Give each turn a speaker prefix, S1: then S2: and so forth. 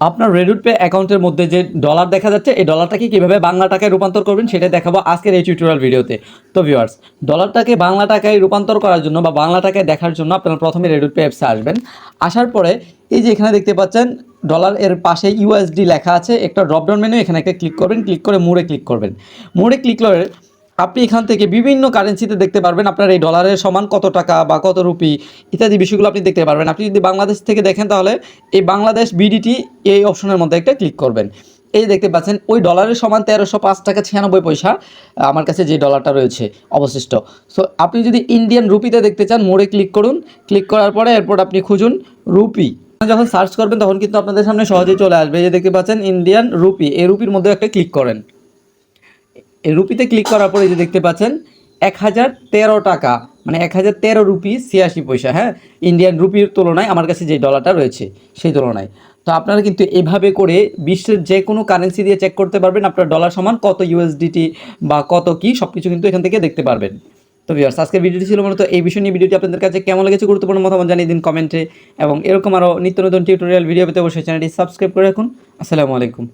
S1: আপনার Redoubt pay অ্যাকাউন্টের মধ্যে যে ডলার দেখা যাচ্ছে, এই ডলারটাকে কীভাবে বাংলা টাকায় রূপান্তর করবেন সেটা দেখাবো আজকের এই টিউটোরিয়াল ভিডিওতে। তো ভিউয়ার্স, ডলারটাকে বাংলা টাকায় রূপান্তর করার জন্য বা বাংলা টাকায় দেখার জন্য আপনারা প্রথমে রেডুট পে অ্যাপসে আসবেন। আসার পরে এই যে এখানে দেখতে পাচ্ছেন ডলার এর পাশে ইউএসডি লেখা আছে, একটা ড্রপডাউন মেনু, এখানে একটা ক্লিক করবেন, ক্লিক করে মোড়ে ক্লিক করবেন। মোড়ে ক্লিক করে আপনি এখান থেকে বিভিন্ন কারেন্সিতে দেখতে পারবেন আপনার এই ডলারের সমান কত টাকা বা কত রুপি ইত্যাদি বিষয়গুলো আপনি দেখতে পারবেন। আপনি যদি বাংলাদেশ থেকে দেখেন তাহলে এই বাংলাদেশ বিডিটি এই অপশনের মধ্যে একটা ক্লিক করবেন। এই দেখতে পাচ্ছেন ওই ডলারের সমান 1305 টাকা 96 পয়সা আমার কাছে যে ডলারটা রয়েছে অবশিষ্ট। সো আপনি যদি ইন্ডিয়ান রুপিতে দেখতে চান মোড়ে ক্লিক করুন, ক্লিক করার পরে এরপর আপনি খুঁজুন রুপি। যখন সার্চ করবেন তখন কিন্তু আপনাদের সামনে সহজেই চলে আসবে। এই যে দেখতে পাচ্ছেন ইন্ডিয়ান রুপি, এই রুপির মধ্যে একটা ক্লিক করেন। এই রুপিতে ক্লিক করার পরে যে দেখতে পাচ্ছেন 1013 টাকা, মানে 1013 রুপি 86 পয়সা। হ্যাঁ, ইন্ডিয়ান রুপির তুলনায় আমার কাছে যে ডলারটা রয়েছে সেই তুলনায়। তো আপনারা কিন্তু এভাবে করে বিশ্বের যে কোনো কারেন্সি দিয়ে চেক করতে পারবেন আপনার ডলার সমান কত ইউএসডিটি বা কত কী সব কিছু কিন্তু এখান থেকে দেখতে পারবেন। তো ভিউয়ার্স, আজকের ভিডিওটি ছিল মূলত এই বিষয় নিয়ে। ভিডিওটি আপনাদের কাছে কেমন লেগেছে গুরুত্বপূর্ণ মতামত জানিয়ে দিন কমেন্টে, এবং এরকম আরও নিত্য নতুন টিউটোরিয়াল ভিডিও পেতে অবশ্যই চ্যানেলটি সাবস্ক্রাইব করে রাখুন। আসসালামু আলাইকুম।